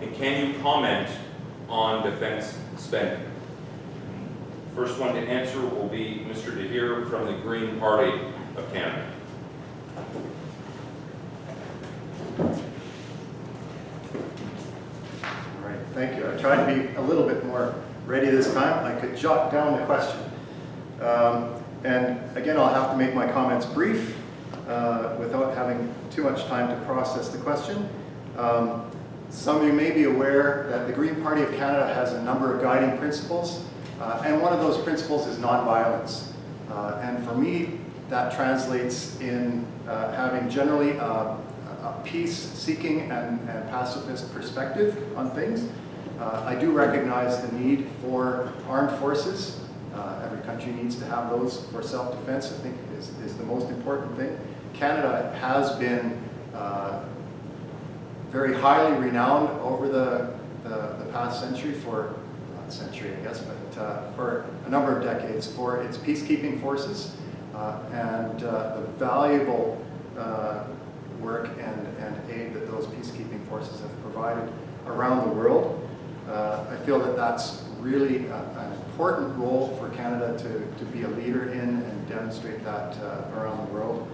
And can you comment on defense spending? First one to answer will be Mr. DeHere from the Green Party of Canada. All right, thank you. I tried to be a little bit more ready this time. I could jot down the question. And again, I'll have to make my comments brief without having too much time to process the question. Some of you may be aware that the Green Party of Canada has a number of guiding principles, and one of those principles is nonviolence. And for me, that translates in having generally a peace-seeking and pacifist perspective on things. I do recognize the need for armed forces. Every country needs to have those for self-defense, I think is the most important thing. Canada has been very highly renowned over the past century for, not century I guess, but for a number of decades for its peacekeeping forces and the valuable work and aid that those peacekeeping forces have provided around the world. I feel that that's really an important role for Canada to be a leader in and demonstrate that around the world.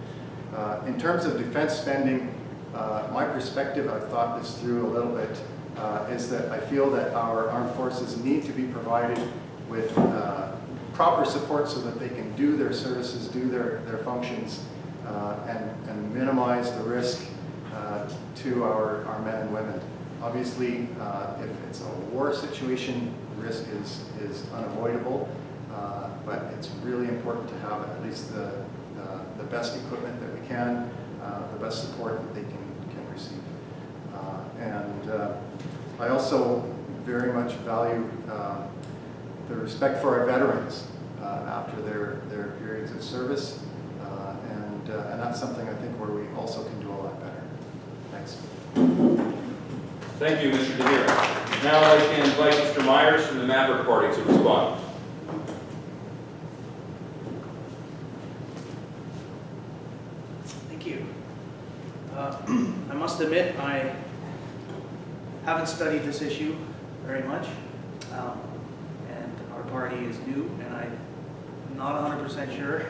In terms of defense spending, my perspective, I've thought this through a little bit, is that I feel that our armed forces need to be provided with proper support so that they can do their services, do their functions, and minimize the risk to our men and women. Obviously, if it's a war situation, risk is unavoidable, but it's really important to have at least the best equipment that we can, the best support that they can receive. And I also very much value the respect for our veterans after their periods of service, and that's something I think where we also can do a lot better. Thanks. Thank you, Mr. DeHere. Now I'd like to invite Mr. Myers from the Maverick Party to respond. Thank you. I must admit I haven't studied this issue very much, and our party is new, and I'm not 100% sure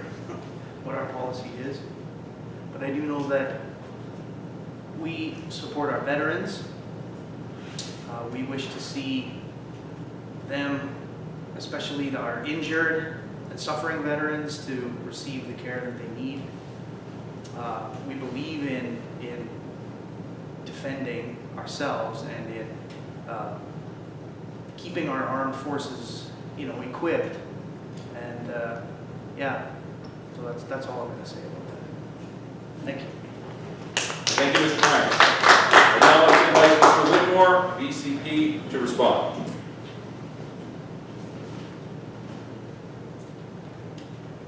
what our policy is, but I do know that we support our veterans. We wish to see them, especially our injured and suffering veterans, to receive the care that they need. We believe in defending ourselves and in keeping our armed forces, equipped. And yeah, so that's all I'm going to say about that. Thank you. Thank you, Mr. Myers. And now I'd like to invite Mr. Whitmore, VCP, to respond.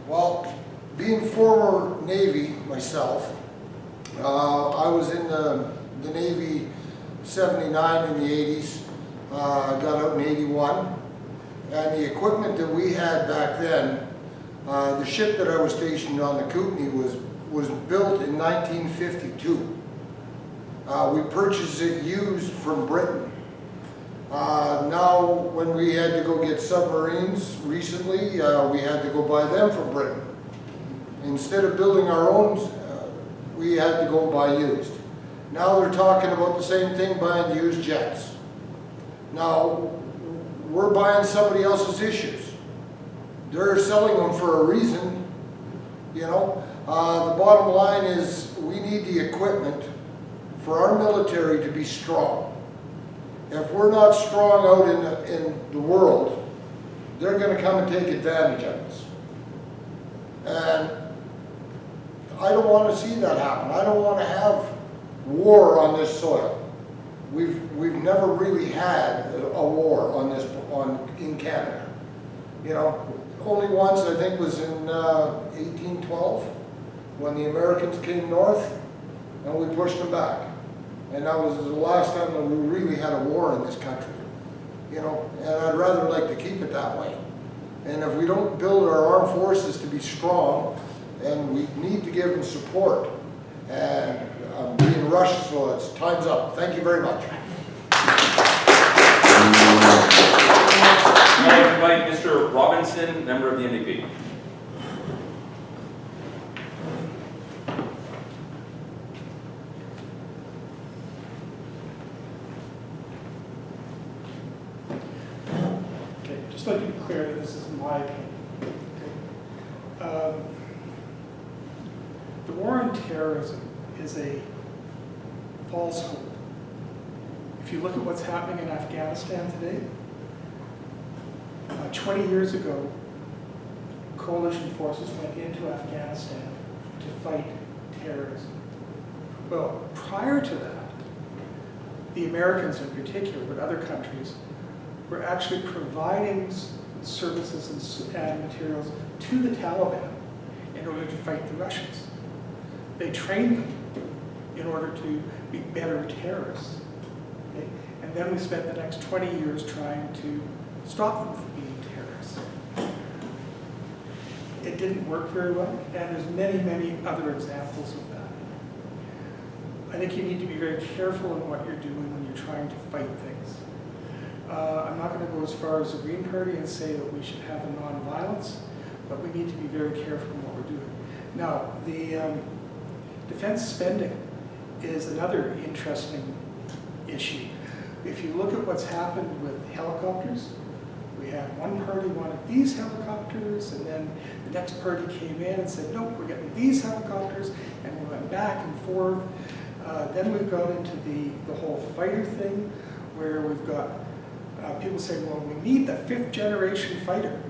Well, being former Navy myself, I was in the Navy 79 in the 80s, got out in 81, and the equipment that we had back then, the ship that I was stationed on, the Kootenai, was built in 1952. We purchased it used from Britain. Now, when we had to go get submarines recently, we had to go buy them from Britain. Instead of building our own, we had to go buy used. Now they're talking about the same thing, buying used jets. Now, we're buying somebody else's issues. They're selling them for a reason, The bottom line is we need the equipment for our military to be strong. If we're not strong out in the world, they're going to come and take advantage of us. And I don't want to see that happen. I don't want to have war on this soil. We've never really had a war in Canada. Only once I think was in 1812 when the Americans came north and we pushed them back. And that was the last time that we really had a war in this country. And I'd rather like to keep it that way. And if we don't build our armed forces to be strong, and we need to give them support. And I'm being rushed, so it's time's up. Thank you very much. Hanson, member of the NDP. Okay, just like to be clear that this is my opinion. Okay. The war on terrorism is a falsehood. If you look at what's happening in Afghanistan today, 20 years ago, coalition forces went into Afghanistan to fight terrorism. Well, prior to that, the Americans in particular, but other countries, were actually providing services and materials to the Taliban in order to fight the Russians. They trained them in order to be better terrorists. Okay? And then we spent the next 20 years trying to stop them from being terrorists. It didn't work very well, and there's many, many other examples of that. I think you need to be very careful in what you're doing when you're trying to fight things. I'm not going to go as far as the Green Party and say that we should have a non-violence, but we need to be very careful in what we're doing. Now, the defense spending is another interesting issue. If you look at what's happened with helicopters, we had one party wanted these helicopters, and then the next party came in and said, nope, we're getting these helicopters, and we went back and forth. Then we've got into the whole fighter thing, where we've got people saying, well, we need the 5th generation fighter.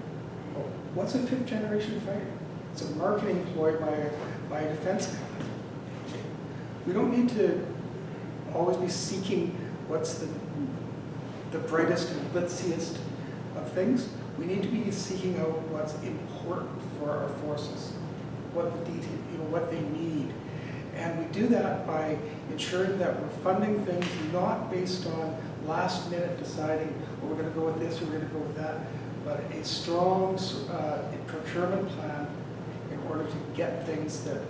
Well, what's a 5th generation fighter? It's a marketing ploy by a defense company. We don't need to always be seeking what's the brightest and glitziest of things. We need to be seeking out what's important for our forces, what they need. And we do that by ensuring that we're funding things not based on last minute deciding, well, we're going to go with this or we're going to go with that, but a strong procurement plan in order to get things that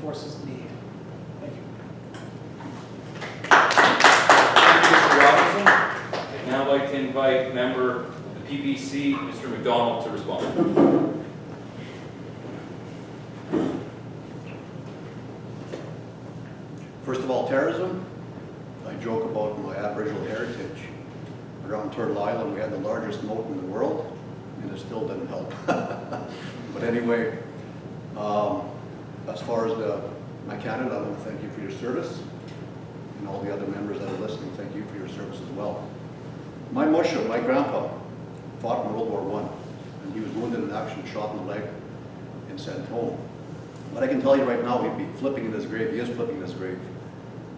forces need. Thank you. Thank you, Mr. Robinson. I'd now like to invite member of the PPC, Mr. McDonald, to respond. First of all, terrorism. I joke about my Aboriginal heritage. Around Turtle Island, we had the largest moat in the world, and it still didn't help. But anyway, as far as my candidate, I want to thank you for your service, and all the other members that are listening, thank you for your service as well. My musha, my grandpa, fought in World War I, and he was wounded in action, shot in the leg, and sent home. But I can tell you right now, he'd be flipping in his grave. He is flipping in his grave.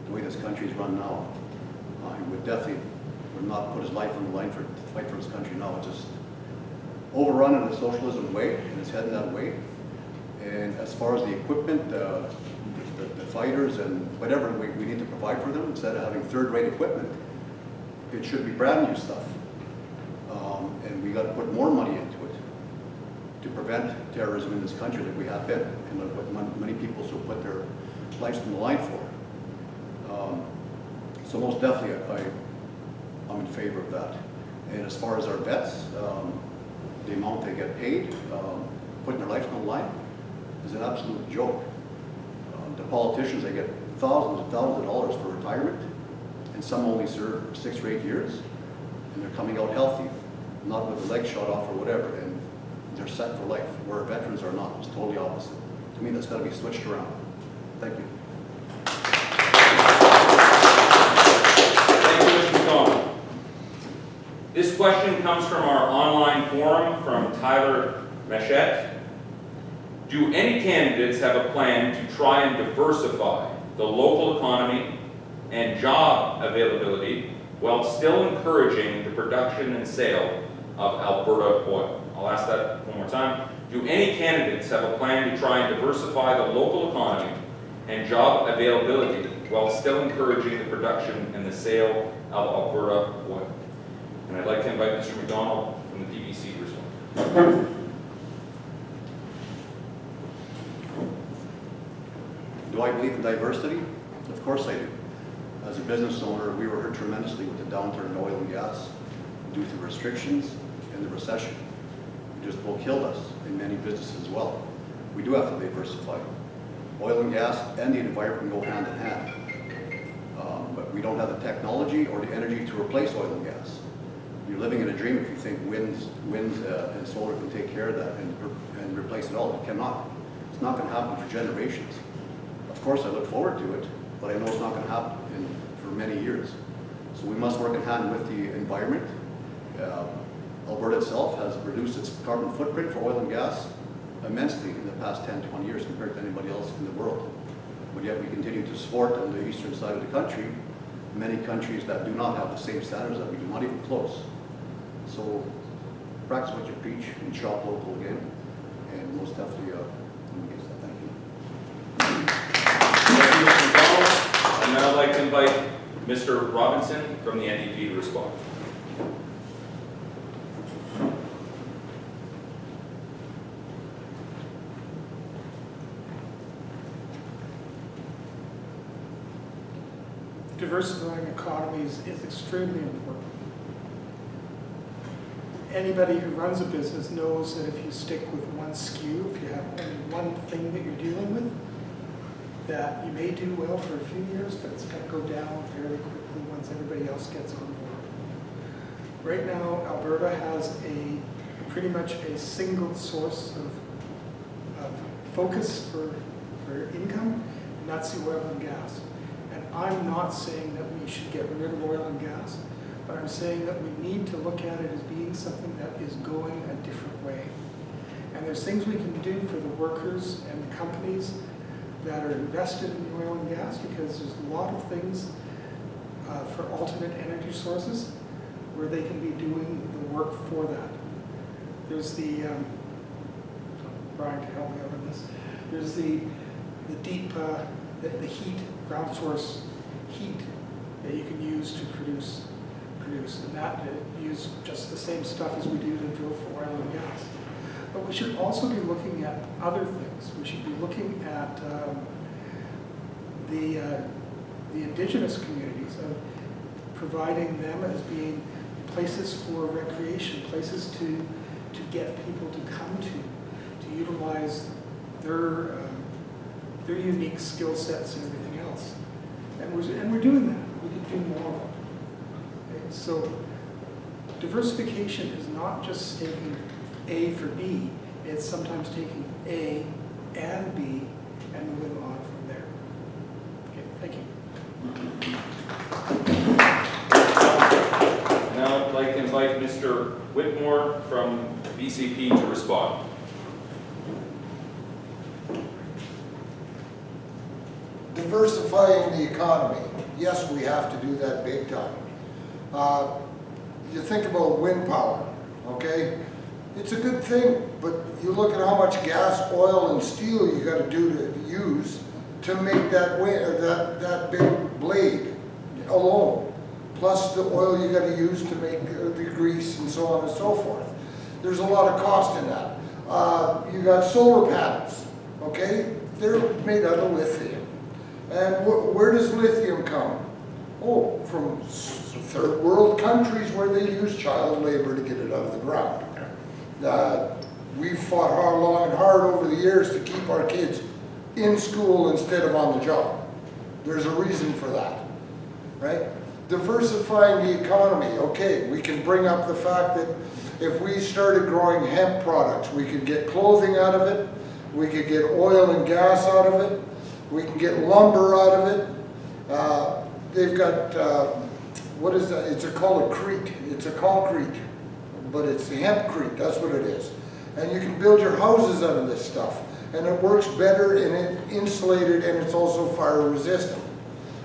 The way this country's run now, he would definitely not put his life on the line to fight for his country now. It's just overrun in a socialism way, and it's heading that way. And as far as the equipment, the fighters and whatever we need to provide for them, instead of having third-rate equipment, it should be brand new stuff. And we got to put more money into it to prevent terrorism in this country that we have been, and what many people still put their lives on the line for. So most definitely, I'm in favor of that. And as far as our vets, the amount they get paid, putting their lives on the line, is an absolute joke. The politicians, they get thousands and thousands of dollars for retirement, and some only serve 6 or 8 years, and they're coming out healthy, not with a leg shot off or whatever, and they're set for life, where veterans are not. It's totally opposite. To me, that's got to be switched around. Thank you. Thank you, Mr. McDonald. This question comes from our online forum from Tyler Machette. Do any candidates have a plan to try and diversify the local economy and job availability while still encouraging the production and sale of Alberta oil? I'll ask that one more time. Do any candidates have a plan to try and diversify the local economy and job availability while still encouraging the production and the sale of Alberta oil? And I'd like to invite Mr. McDonald from the PBC to respond. Do I believe in diversity? Of course I do. As a business owner, we were hurt tremendously with the downturn in oil and gas due to restrictions and the recession. It just will kill us in many businesses as well. We do have to diversify. Oil and gas and the environment go hand in hand. But we don't have the technology or the energy to replace oil and gas. You're living in a dream if you think wind and solar can take care of that and replace it all. It cannot. It's not going to happen for generations. Of course, I look forward to it, but I know it's not going to happen for many years. So we must work in hand with the environment. Alberta itself has reduced its carbon footprint for oil and gas immensely in the past 10, 20 years compared to anybody else in the world. But yet we continue to support on the eastern side of the country many countries that do not have the same standards that we do, not even close. So practice what you preach and shop local again, and most definitely I'm against that. Thank you. Thank you, Mr. McDonald. And now I'd like to invite Mr. Robinson from the NDP to respond. Diversifying economies is extremely important. Anybody who runs a business knows that if you stick with one SKU, if you have only one thing that you're dealing with, that you may do well for a few years, but it's going to go down fairly quickly once everybody else gets on board. Right now, Alberta has pretty much a single source of focus for income, and that's the oil and gas. And I'm not saying that we should get rid of oil and gas, but I'm saying that we need to look at it as being something that is going a different way. And there's things we can do for the workers and the companies that are invested in oil and gas, because there's a lot of things for alternate energy sources where they can be doing the work for that. There's the, Brian can help me out on this, there's the deep, the heat, ground source heat that you can use to produce, and that use just the same stuff as we do to drill for oil and gas. But we should also be looking at other things. We should be looking at the indigenous communities, of providing them as being places for recreation, places to get people to come to utilize their unique skill sets and everything else. And we're doing that. We could do more of it. Okay? So diversification is not just taking A for B, it's sometimes taking A and B and moving on from there. Okay, thank you. Now I'd like to invite Mr. Whitmore from VCP to respond. Diversifying the economy. Yes, we have to do that big time. You think about wind power, okay? It's a good thing, but you look at how much gas, oil, and steel you got to do to use to make that that big blade alone, plus the oil you got to use to make the grease and so on and so forth. There's a lot of cost in that. You got solar panels, okay? They're made out of lithium. And where does lithium come? Oh, from third world countries where they use child labor to get it out of the ground. We've fought hard, long and hard over the years to keep our kids in school instead of on the job. There's a reason for that, right? Diversifying the economy. Okay, we can bring up the fact that if we started growing hemp products, we could get clothing out of it, we could get oil and gas out of it, we can get lumber out of it. They've got, what is that? It's called a crete. It's a concrete, but it's hempcrete. That's what it is. And you can build your houses out of this stuff. And it works better and it's insulated and it's also fire resistant.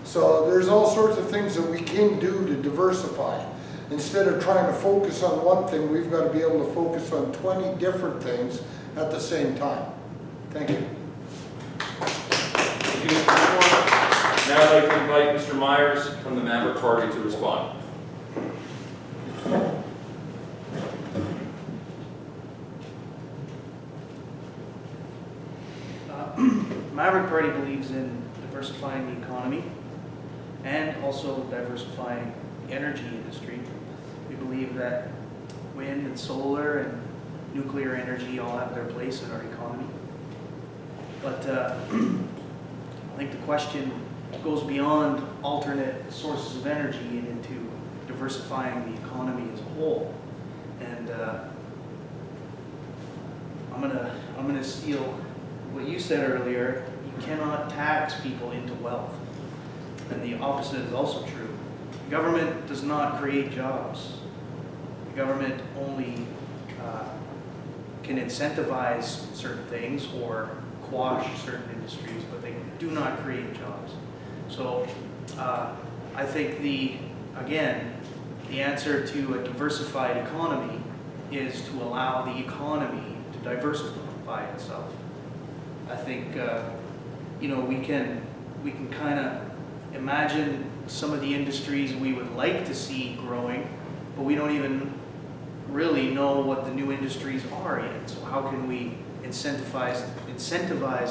So there's all sorts of things that we can do to diversify. Instead of trying to focus on one thing, we've got to be able to focus on 20 different things at the same time. Thank you. Thank you, Mr. Whitmore. Now I'd like to invite Mr. Myers from the Maverick Party to respond. Maverick Party believes in diversifying the economy and also diversifying the energy industry. We believe that wind and solar and nuclear energy all have their place in our economy. But I think the question goes beyond alternate sources of energy and into diversifying the economy as a whole. And I'm gonna steal what you said earlier. You cannot tax people into wealth. And the opposite is also true. The government does not create jobs. The government only can incentivize certain things or quash certain industries, but they do not create jobs. So I think the answer to a diversified economy is to allow the economy to diversify itself. I think we can kind of imagine some of the industries we would like to see growing, but we don't even really know what the new industries are yet. So how can we incentivize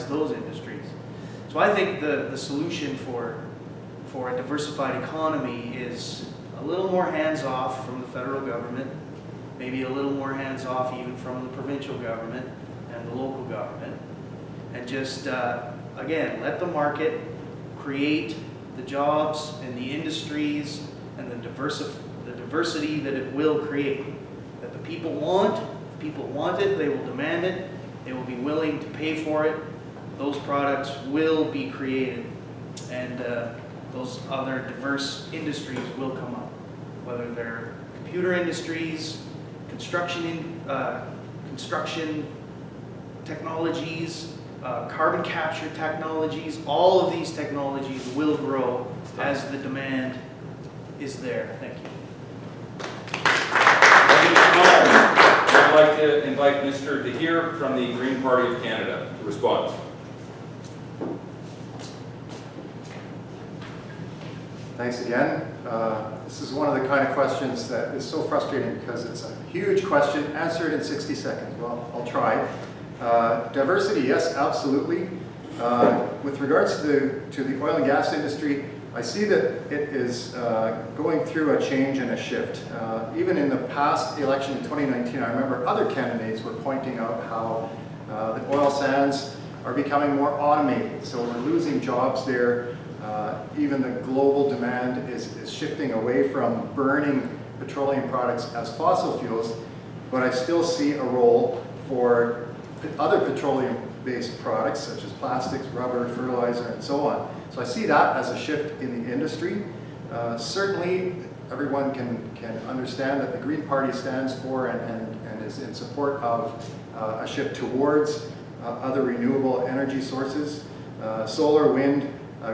those industries? So I think the solution for a diversified economy is a little more hands-off from the federal government, maybe a little more hands-off even from the provincial government and the local government, and just, again, let the market create the jobs and the industries and the diversity that it will create. That the people want, if people want it, they will demand it, they will be willing to pay for it, those products will be created, and those other diverse industries will come up, whether they're computer industries, construction technologies, carbon capture technologies. All of these technologies will grow as the demand is there. Thank you. I'd like to invite Mr. DeHeer from the Green Party of Canada to respond. Thanks again. This is one of the kind of questions that is so frustrating because it's a huge question. Answer it in 60 seconds. Well, I'll try. Diversity, yes, absolutely. With regards to the oil and gas industry, I see that it is going through a change and a shift. Even in the past election in 2019, I remember other candidates were pointing out how the oil sands are becoming more automated. So we're losing jobs there. Even the global demand is shifting away from burning petroleum products as fossil fuels, but I still see a role for other petroleum-based products such as plastics, rubber, fertilizer, and so on. So I see that as a shift in the industry. Certainly, everyone can understand that the Green Party stands for and is in support of a shift towards other renewable energy sources. Solar, wind,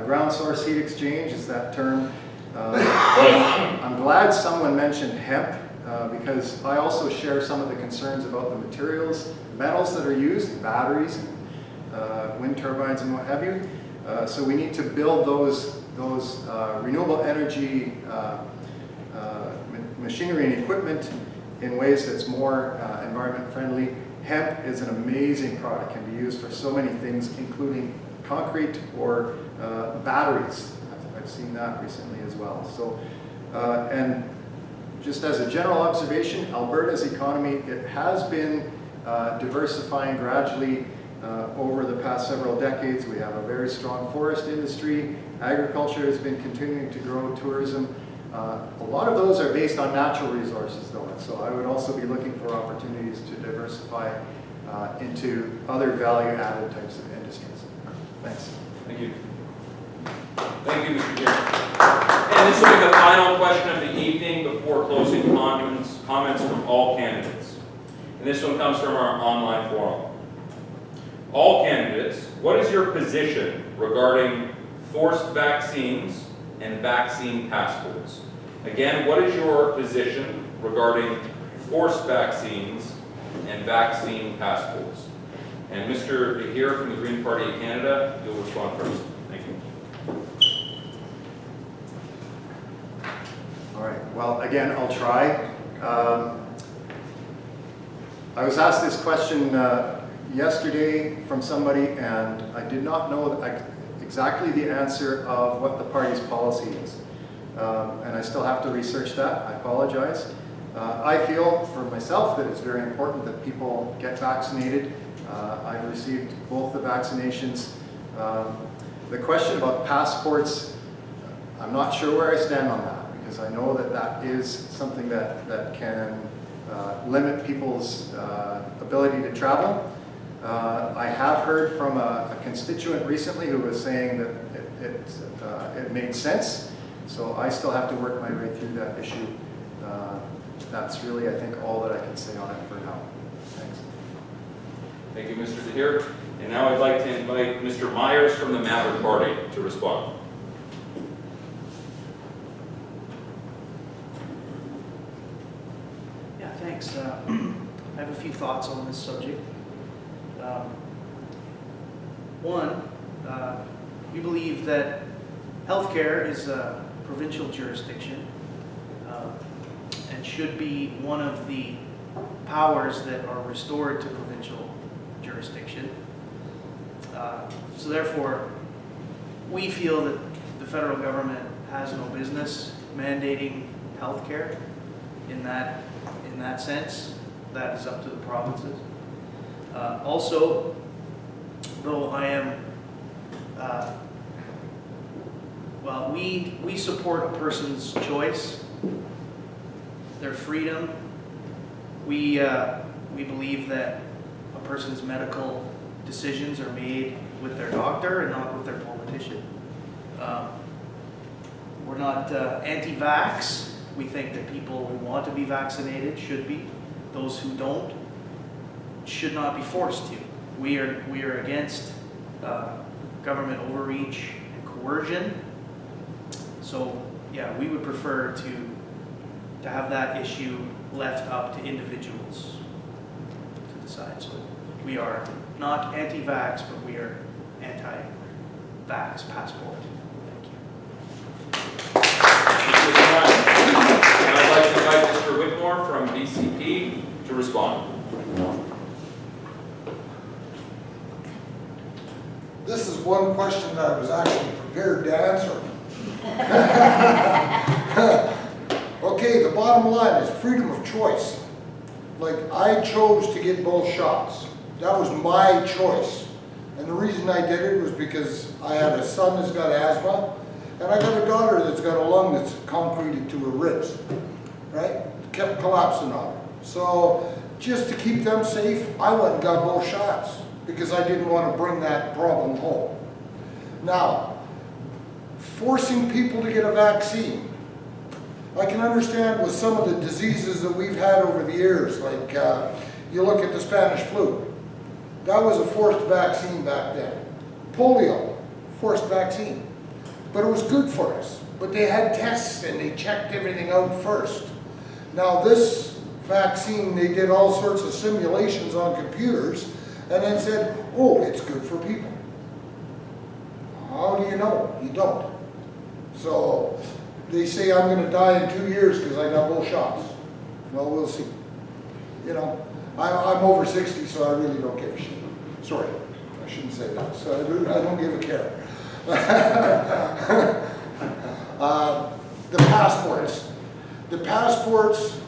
ground source heat exchange is that term. I'm glad someone mentioned hemp because I also share some of the concerns about the materials, metals that are used in batteries, wind turbines and what have you. So we need to build those renewable energy machinery and equipment in ways that's more environment friendly. Hemp is an amazing product, can be used for so many things, including concrete or batteries. I've seen that recently as well. So, and just as a general observation, Alberta's economy, it has been diversifying gradually over the past several decades. We have a very strong forest industry. Agriculture has been continuing to grow, tourism. A lot of those are based on natural resources though, and so I would also be looking for opportunities to diversify into other value-added types of industries. Thanks. Thank you. Thank you, Mr. Chair. And this will be the final question of the evening before closing comments from all candidates. And this one comes from our online forum. All candidates, what is your position regarding forced vaccines and vaccine passports? Again, what is your position regarding forced vaccines and vaccine passports? And Mr. DeHeer from the Green Party of Canada, you'll respond first. Thank you. All right, well, again, I'll try. I was asked this question yesterday from somebody, and I did not know exactly the answer of what the party's policy is. And I still have to research that, I apologize. I feel for myself that it's very important that people get vaccinated. I've received both the vaccinations. The question about passports, I'm not sure where I stand on that, because I know that that is something that can limit people's ability to travel. I have heard from a constituent recently who was saying that it made sense, so I still have to work my way through that issue. That's really, I think, all that I can say on it for now. Thanks. Thank you, Mr. DeHeer. And now I'd like to invite Mr. Myers from the Maverick Party to respond. Yeah, thanks. I have a few thoughts on this subject. One, we believe that healthcare is a provincial jurisdiction and should be one of the powers that are restored to provincial jurisdiction. So therefore, we feel that the federal government has no business mandating healthcare in that sense. That is up to the provinces. Also, though I am, well, we support a person's choice, their freedom. We believe that a person's medical decisions are made with their doctor and not with their politician. We're not anti-vax. We think that people who want to be vaccinated should be. Those who don't should not be forced to. We are against government overreach and coercion. So yeah, we would prefer to have that issue left up to individuals to decide. So we are not anti-vax, but we are anti-vax passport. Thank you. And I'd like to invite Mr. Whitmore from BCP to respond. This is one question that I was actually prepared to answer. Okay, the bottom line is freedom of choice. Like, I chose to get both shots. That was my choice. And the reason I did it was because I had a son that's got asthma, and I got a daughter that's got a lung that's concreted to her ribs, right? Kept collapsing on her. So just to keep them safe, I went and got both shots because I didn't want to bring that problem home. Now, forcing people to get a vaccine. I can understand with some of the diseases that we've had over the years, like you look at the Spanish flu. That was a forced vaccine back then. Polio, forced vaccine. But it was good for us. But they had tests and they checked everything out first. Now this vaccine, they did all sorts of simulations on computers and then said, oh, it's good for people. How do you know? You don't. So they say I'm going to die in 2 years because I got both shots. Well, we'll see. You know, I'm over 60, so I really don't give a shit. Sorry, I shouldn't say that. So I don't give a care. The passports. The passports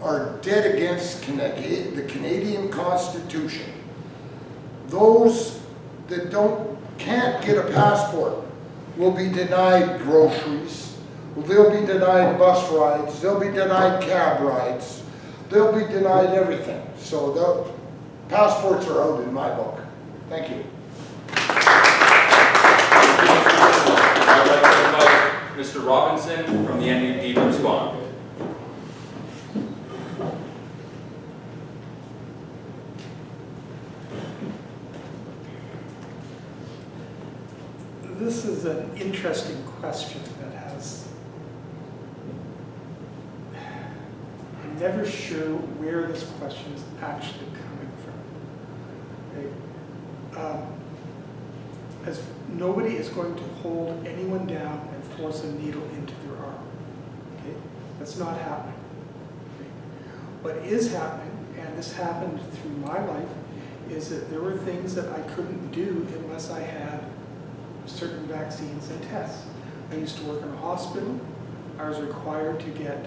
are dead against the Canadian Constitution. Those that can't get a passport will be denied groceries. They'll be denied bus rides. They'll be denied cab rides. They'll be denied everything. So the passports are out in my book. Thank you. I'd like to invite Mr. Robinson from the NDP to respond. This is an interesting question that has, I'm never sure where this question is actually coming from. Okay? As nobody is going to hold anyone down and force a needle into their arm. Okay? That's not happening. Okay? What is happening, and this happened through my life, is that there were things that I couldn't do unless I had certain vaccines and tests. I used to work in a hospital. I was required to get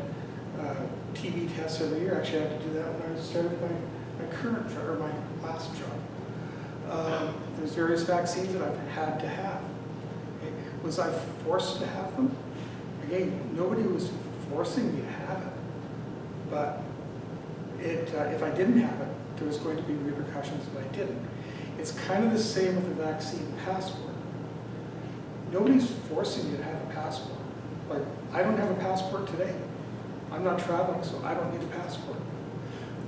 TB tests every year. Actually, I had to do that when I started my current job, or my last job. There's various vaccines that I've had to have. Okay. Was I forced to have them? Again, nobody was forcing me to have it. But if I didn't have it, there was going to be repercussions if I didn't. It's kind of the same with the vaccine passport. Nobody's forcing you to have a passport. Like, I don't have a passport today. I'm not traveling, so I don't need a passport.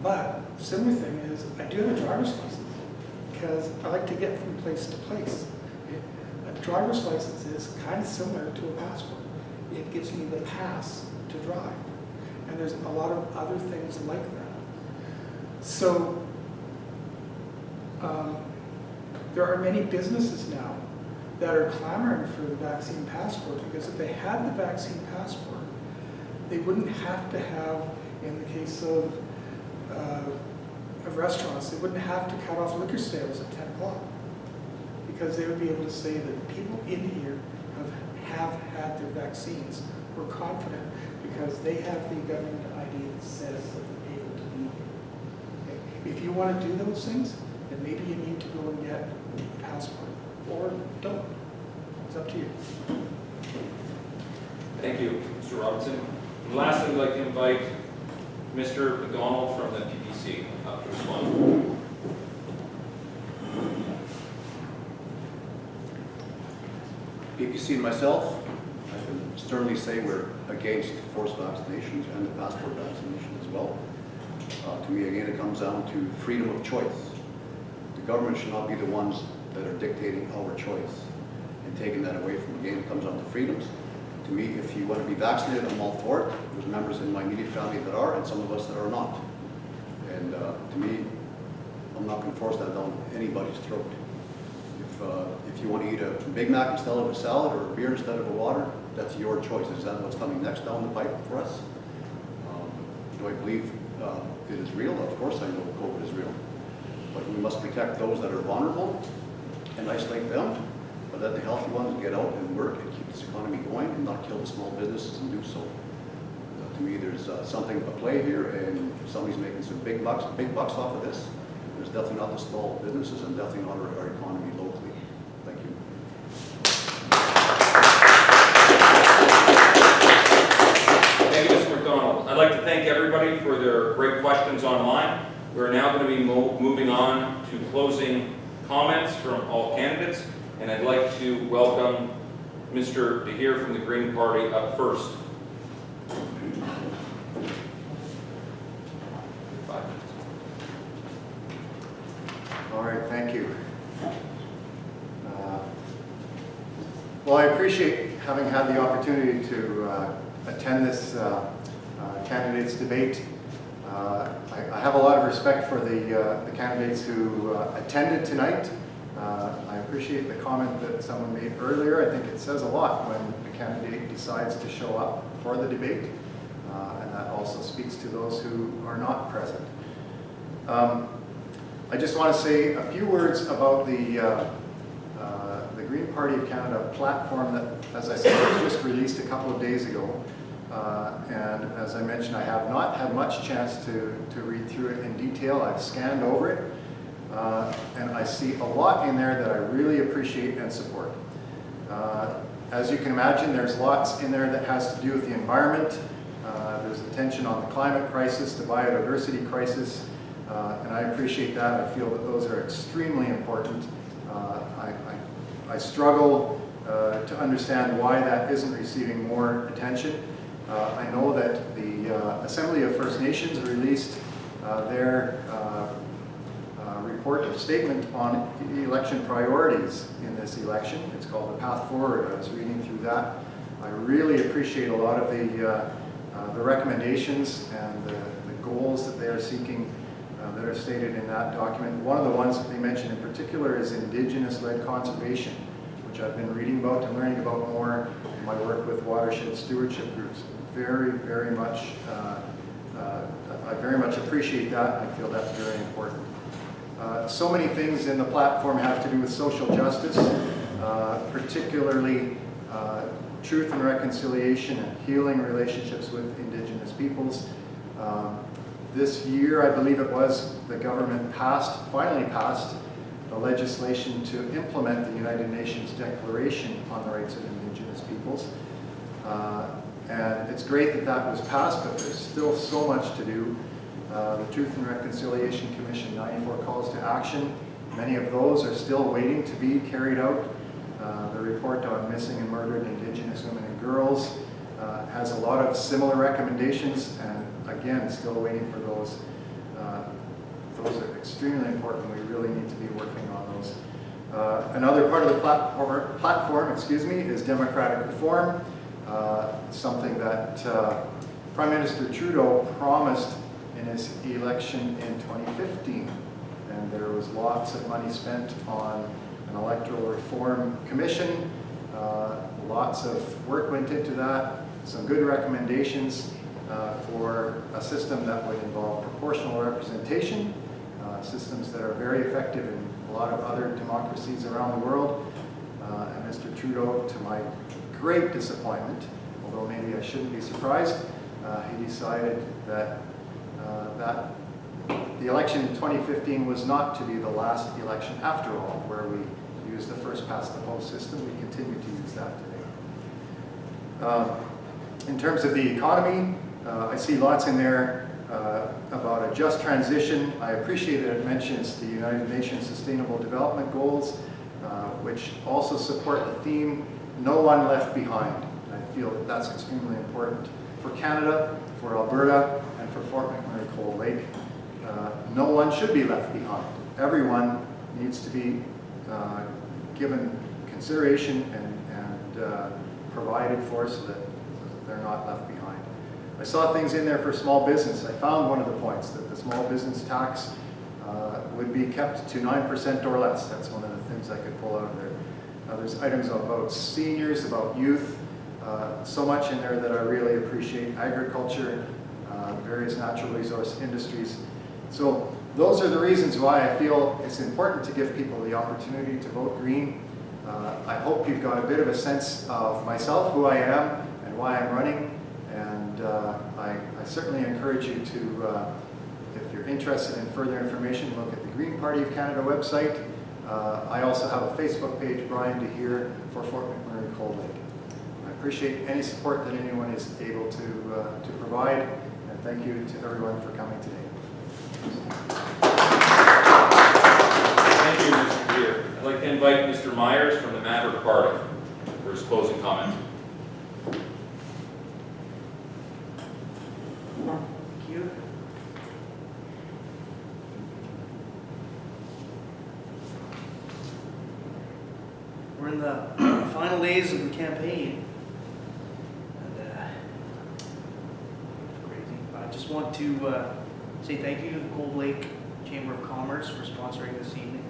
But similar thing is, I do have a driver's license because I like to get from place to place. A driver's license is kind of similar to a passport. It gives me the pass to drive. And there's a lot of other things like that. So there are many businesses now that are clamoring for the vaccine passport, because if they had the vaccine passport, they wouldn't have to have, in the case of restaurants, they wouldn't have to cut off liquor sales at 10 o'clock, because they would be able to say that people in here have had their vaccines. We're confident because they have the government ID that says that they're able to be here. Okay? If you want to do those things, then maybe you need to go and get a passport, or don't. It's up to you. Thank you, Mr. Robinson. And lastly, we'd like to invite Mr. McDonald from the PPC up to respond. PPC and myself, I can sternly say we're against forced vaccinations and the passport vaccination as well. To me, again, it comes down to freedom of choice. The government should not be the ones that are dictating our choice and taking that away from. Again, it comes down to freedoms. To me, if you want to be vaccinated, I'm all for it. There's members in my immediate family that are, and some of us that are not. And to me, I'm not going to force that down anybody's throat. If you want to eat a Big Mac instead of a salad, or a beer instead of a water, that's your choice. Is that what's coming next down the pipe for us? Do I believe it is real? Of course I know COVID is real. But we must protect those that are vulnerable and isolate them, but let the healthy ones get out and work and keep this economy going and not kill the small businesses and do so. To me, there's something at play here, and if somebody's making some big bucks off of this, there's definitely not the small businesses and definitely not our economy locally. Thank you. Thank you, Mr. McDonald. I'd like to thank everybody for their great questions online. We're now going to be moving on to closing comments from all candidates, and I'd like to welcome Mr. DeHeer from the Green Party up first. 5 minutes. All right, thank you. Well, I appreciate having had the opportunity to attend this candidates debate. I have a lot of respect for the candidates who attended tonight. I appreciate the comment that someone made earlier. I think it says a lot when a candidate decides to show up for the debate, and that also speaks to those who are not present. I just want to say a few words about the Green Party of Canada platform that, as I said, was just released a couple of days ago. And as I mentioned, I have not had much chance to read through it in detail. I've scanned over it, and I see a lot in there that I really appreciate and support. As you can imagine, there's lots in there that has to do with the environment. There's attention on the climate crisis, the biodiversity crisis, and I appreciate that. I feel that those are extremely important. I struggle to understand why that isn't receiving more attention. I know that the Assembly of First Nations released their report or statement on election priorities in this election. It's called The Path Forward. I was reading through that. I really appreciate a lot of the recommendations and the goals that they are seeking that are stated in that document. One of the ones that they mention in particular is Indigenous-led conservation, which I've been reading about and learning about more in my work with watershed stewardship groups. Very, very much, I very much appreciate that, and I feel that's very important. So many things in the platform have to do with social justice, particularly truth and reconciliation and healing relationships with Indigenous peoples. This year, I believe it was, the government finally passed the legislation to implement the United Nations Declaration on the Rights of Indigenous Peoples. And it's great that that was passed, but there's still so much to do. The Truth and Reconciliation Commission 94 calls to action. Many of those are still waiting to be carried out. The report on missing and murdered Indigenous women and girls has a lot of similar recommendations, and again, still waiting for those. Those are extremely important. We really need to be working on those. Another part of the platform, is democratic reform, something that Prime Minister Trudeau promised in his election in 2015. And there was lots of money spent on an electoral reform commission. Lots of work went into that. Some good recommendations for a system that would involve proportional representation, systems that are very effective in a lot of other democracies around the world. And Mr. Trudeau, to my great disappointment, although maybe I shouldn't be surprised, he decided that the election in 2015 was not to be the last election after all, where we used the first past the post system. We continue to use that today. In terms of the economy, I see lots in there about a just transition. I appreciate that it mentions the United Nations Sustainable Development Goals, which also support the theme, no one left behind. And I feel that that's extremely important for Canada, for Alberta, and for Fort McMurray-Cold Lake. No one should be left behind. Everyone needs to be given consideration and provided for so that they're not left behind. I saw things in there for small business. I found one of the points that the small business tax would be kept to 9% or less. That's one of the things I could pull out of there. There's items about seniors, about youth, so much in there that I really appreciate. Agriculture, various natural resource industries. So those are the reasons why I feel it's important to give people the opportunity to vote Green. I hope you've got a bit of a sense of myself, who I am, and why I'm running. And I certainly encourage you to, if you're interested in further information, look at the Green Party of Canada website. I also have a Facebook page, Brian DeHere, for Fort McMurray-Cold Lake. I appreciate any support that anyone is able to provide, and thank you to everyone for coming today. Thank you, Mr. Deere. I'd like to invite Mr. Myers from the Maverick Party for his closing comments. Thank you. We're in the final days of the campaign. And crazy. I just want to say thank you to the Cold Lake Chamber of Commerce for sponsoring this evening.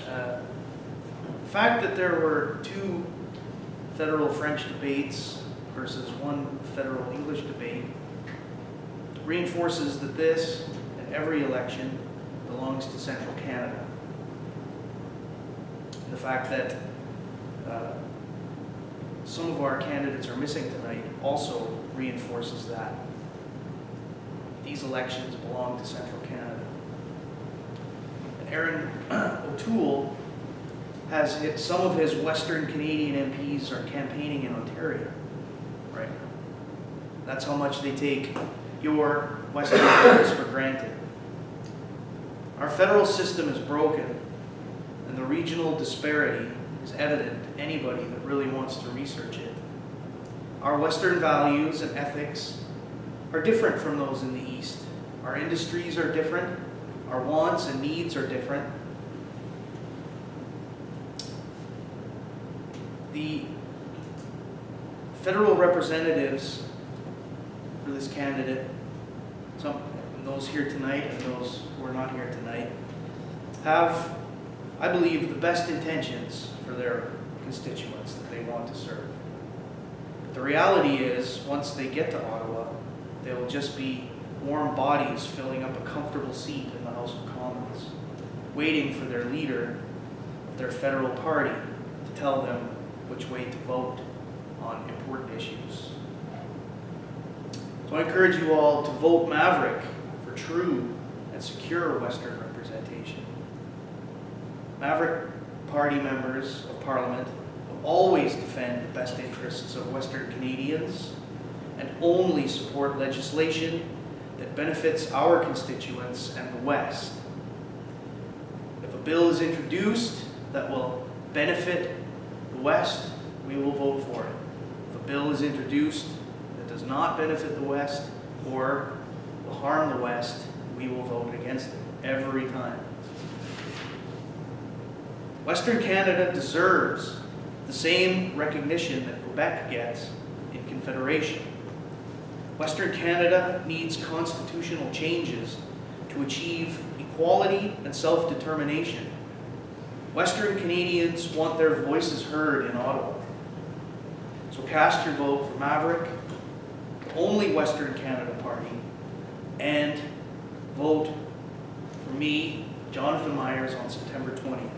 The fact that there were 2 federal French debates versus 1 federal English debate reinforces that this and every election belongs to Central Canada. The fact that some of our candidates are missing tonight also reinforces that. These elections belong to Central Canada. And Aaron O'Toole has hit, some of his Western Canadian MPs are campaigning in Ontario right now. That's how much they take your Western votes for granted. Our federal system is broken, and the regional disparity is evident to anybody that really wants to research it. Our Western values and ethics are different from those in the East. Our industries are different. Our wants and needs are different. The federal representatives for this candidate, those here tonight and those who are not here tonight, have, I believe, the best intentions for their constituents that they want to serve. But the reality is, once they get to Ottawa, they will just be warm bodies filling up a comfortable seat in the House of Commons, waiting for their leader of their federal party to tell them which way to vote on important issues. So I encourage you all to vote Maverick for true and secure Western representation. Maverick Party members of Parliament will always defend the best interests of Western Canadians and only support legislation that benefits our constituents and the West. If a bill is introduced that will benefit the West, we will vote for it. If a bill is introduced that does not benefit the West or will harm the West, we will vote against it every time. Western Canada deserves the same recognition that Quebec gets in Confederation. Western Canada needs constitutional changes to achieve equality and self-determination. Western Canadians want their voices heard in Ottawa. So cast your vote for Maverick, the only Western Canada party, and vote for me, Jonathan Myers, on September 20th.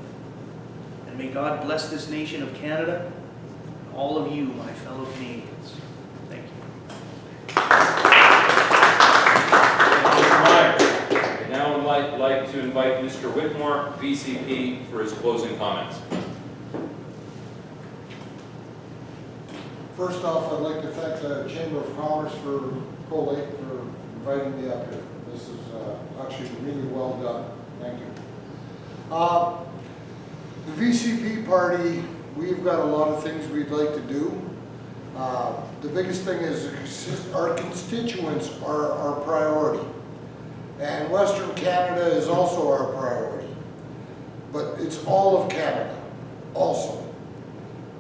And may God bless this nation of Canada and all of you, my fellow Canadians. Thank you. Mr. Myers. I now would like to invite Mr. Whitmore, VCP, for his closing comments. First off, I'd like to thank the Chamber of Commerce for Cold Lake for inviting me up here. This is actually really well done. Thank you. The VCP party, we've got a lot of things we'd like to do. The biggest thing is our constituents are our priority. And Western Canada is also our priority. But it's all of Canada also.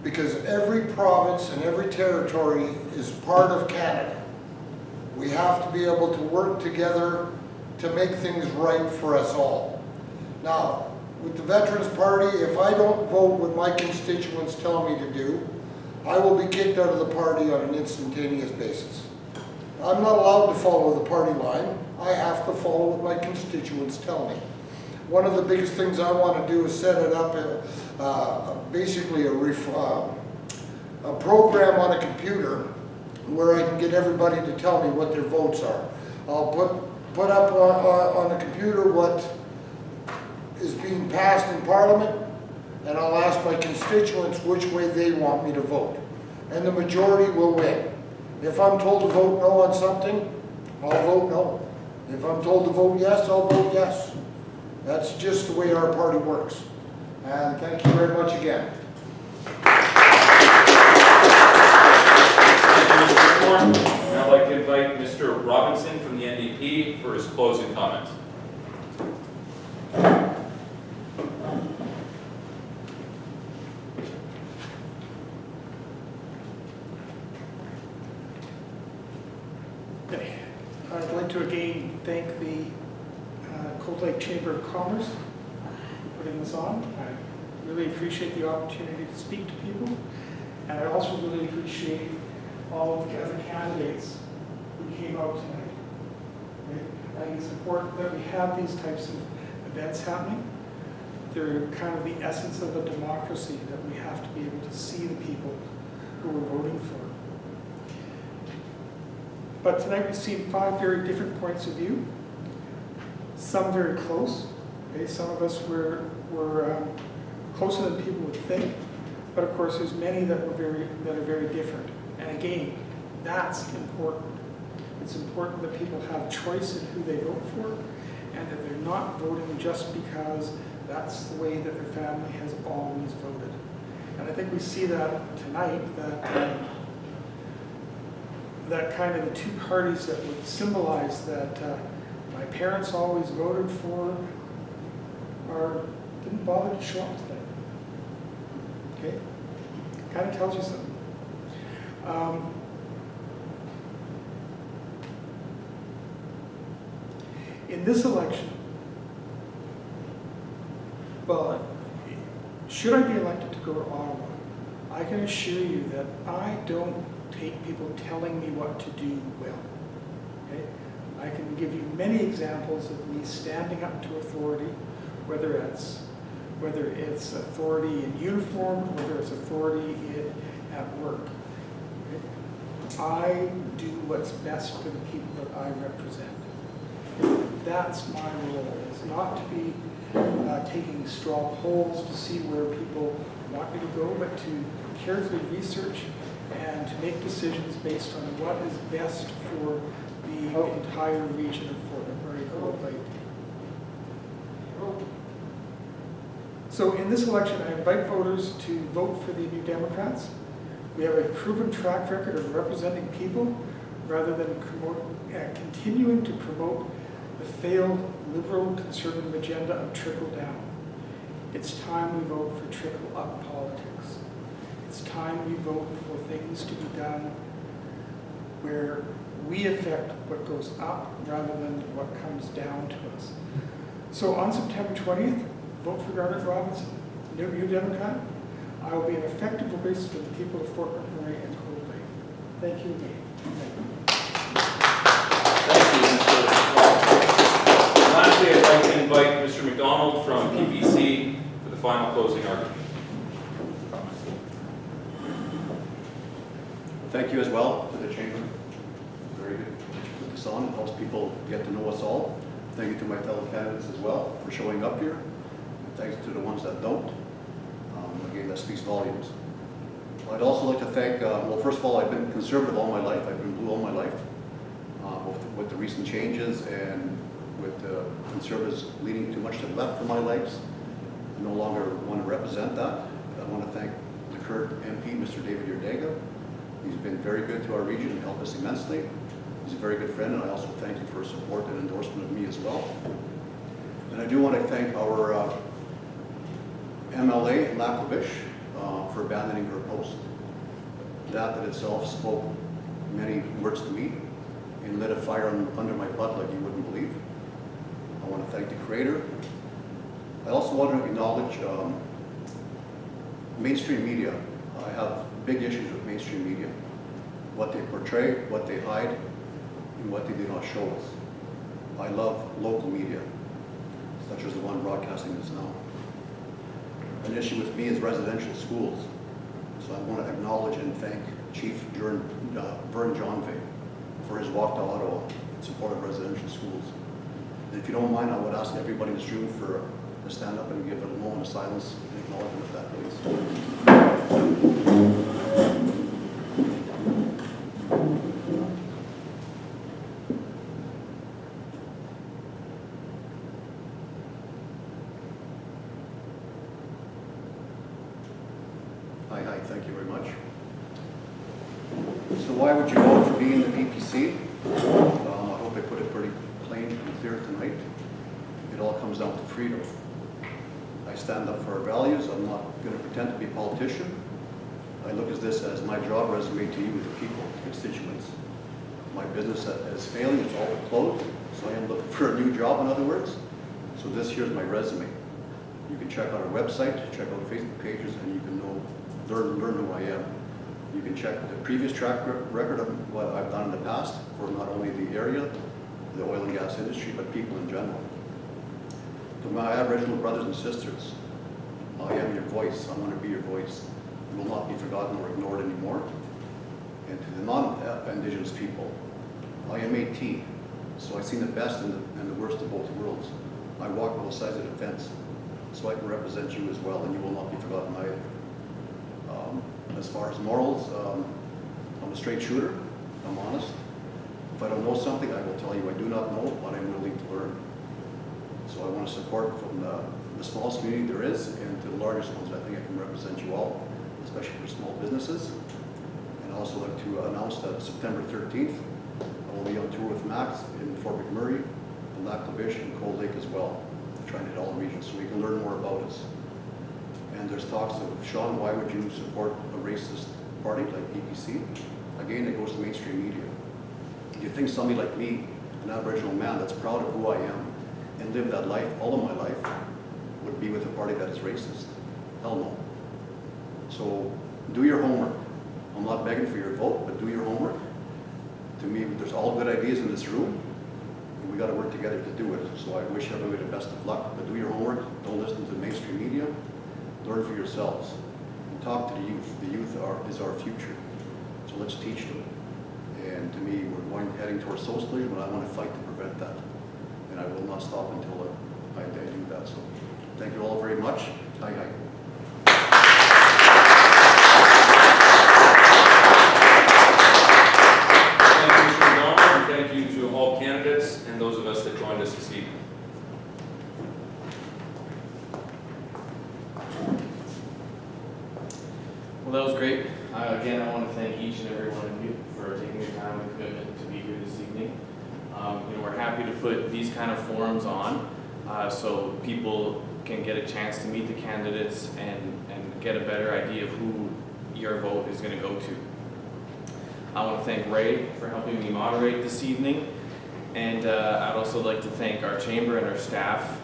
Because every province and every territory is part of Canada. We have to be able to work together to make things right for us all. Now, with the Veterans Party, if I don't vote what my constituents tell me to do, I will be kicked out of the party on an instantaneous basis. I'm not allowed to follow the party line. I have to follow what my constituents tell me. One of the biggest things I want to do is set it up, basically a program on a computer where I can get everybody to tell me what their votes are. I'll put up on a computer what is being passed in Parliament, and I'll ask my constituents which way they want me to vote. And the majority will win. If I'm told to vote no on something, I'll vote no. If I'm told to vote yes, I'll vote yes. That's just the way our party works. And thank you very much again. Thank you, Mr. Whitmore. Now I'd like to invite Mr. Robinson from the NDP for his closing comments. Okay. I'd like to again thank the Cold Lake Chamber of Commerce for putting this on. I really appreciate the opportunity to speak to people, and I also really appreciate all of the other candidates who came out tonight. Okay? I think it's important that we have these types of events happening. They're kind of the essence of a democracy, that we have to be able to see the people who we're voting for. But tonight we've seen 5 very different points of view. Some very close. Okay? Some of us were closer than people would think. But of course, there's many that are very different. And again, that's important. It's important that people have choice in who they vote for, and that they're not voting just because that's the way that their family has always voted. And I think we see that tonight, that kind of the two parties that would symbolize that my parents always voted for didn't bother to show up today. Okay? Kind of tells you something. In this election, well, should I be elected to go to Ottawa, I can assure you that I don't take people telling me what to do well. Okay? I can give you many examples of me standing up to authority, whether it's whether it's authority in uniform, whether it's authority at work. I do what's best for the people that I represent. That's my role, is not to be taking straw polls to see where people want me to go, but to carefully research and to make decisions based on what is best for the entire region of Fort McMurray-Cold Lake. So in this election, I invite voters to vote for the New Democrats. We have a proven track record of representing people rather than continuing to promote the failed liberal conservative agenda of trickle down. It's time we vote for trickle up politics. It's time we vote for things to be done where we affect what goes up rather than what comes down to us. So on September 20th, vote for Garnet Robinson, New Democrat. I will be an effective voice for the people of Fort McMurray and Cold Lake. Thank you again. Thank you, Mr. Clark. Lastly, I'd like to invite Mr. McDonald from PPC for the final closing argument. Thank you as well to the chamber. Very good. Put this on, it helps people get to know us all. Thank you to my fellow candidates as well for showing up here. And thanks to the ones that don't. Again, that speaks volumes. I'd also like to thank, well, first of all, I've been conservative all my life. I've been blue all my life. With the recent changes and with the conservatives leaning too much to the left for my legs, I no longer want to represent that. I want to thank the current MP, Mr. David Yerdega. He's been very good to our region and helped us immensely. He's a very good friend, and I also thank him for his support and endorsement of me as well. And I do want to thank our MLA, Lakovish, for abandoning her post. That itself spoke many words to me and lit a fire under my butt like you wouldn't believe. I want to thank the creator. I also want to acknowledge mainstream media. I have big issues with mainstream media. What they portray, what they hide, and what they do not show us. I love local media, such as the one broadcasting this now. An issue with me is residential schools. So I want to acknowledge and thank Chief Vern Johnvey for his walk to Ottawa in support of residential schools. And if you don't mind, I would ask everybody in this room to stand up and give a moment of silence and acknowledgement of that, please. Hi, thank you very much. So why would you vote for me in the PPC? I hope I put it pretty plain and clear tonight. It all comes down to freedom. I stand up for our values. I'm not going to pretend to be a politician. I look at this as my job resume to you, the people, constituents. My business is failing, it's all closed, so I am looking for a new job, in other words. So this here's my resume. You can check out our website, check out Facebook pages, and you can learn who I am. You can check the previous track record of what I've done in the past for not only the area, the oil and gas industry, but people in general. To my Aboriginal brothers and sisters, I am your voice. I want to be your voice. You will not be forgotten or ignored anymore. And to the non-Indigenous people, I am AT, so I've seen the best and the worst of both worlds. I walk both sides of the fence, so I can represent you as well, and you will not be forgotten either. As far as morals, I'm a straight shooter. I'm honest. If I don't know something, I will tell you I do not know, but I'm willing to learn. So I want to support from the smallest community there is and to the largest ones. I think I can represent you all, especially for small businesses. And I also like to announce that September 13th, I will be on tour with Max in Fort McMurray, and Lakovish, and Cold Lake as well, trying to hit all the regions so we can learn more about us. And there's talks of, Sean, why would you support a racist party like PPC? Again, it goes to mainstream media. Do you think somebody like me, an Aboriginal man that's proud of who I am and lived that life all of my life, would be with a party that is racist? Hell no. So do your homework. I'm not begging for your vote, but do your homework. To me, there's all good ideas in this room, and we got to work together to do it. So I wish everybody the best of luck, but do your homework, don't listen to mainstream media, learn for yourselves, and talk to the youth. The youth is our future, so let's teach them. And to me, we're heading towards socialism, and I want to fight to prevent that. And I will not stop until I do that. So thank you all very much. Aye, aye. Thank you, Mr. McDonald, and thank you to all candidates and those of us that joined us this evening. Well, that was great. Again, I want to thank each and every one of you for taking your time and commitment to be here this evening. We're happy to put these kind of forums on so people can get a chance to meet the candidates and get a better idea of who your vote is going to go to. I want to thank Ray for helping me moderate this evening, and I'd also like to thank our chamber and our staff.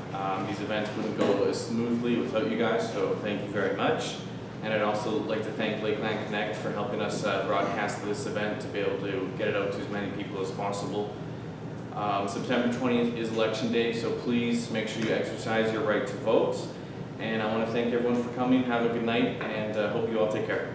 These events wouldn't go as smoothly without you guys, so thank you very much. And I'd also like to thank Lakeland Connect for helping us broadcast this event to be able to get it out to as many people as possible. September 20th is Election Day, so please make sure you exercise your right to vote. And I want to thank everyone for coming. Have a good night, and hope you all take care.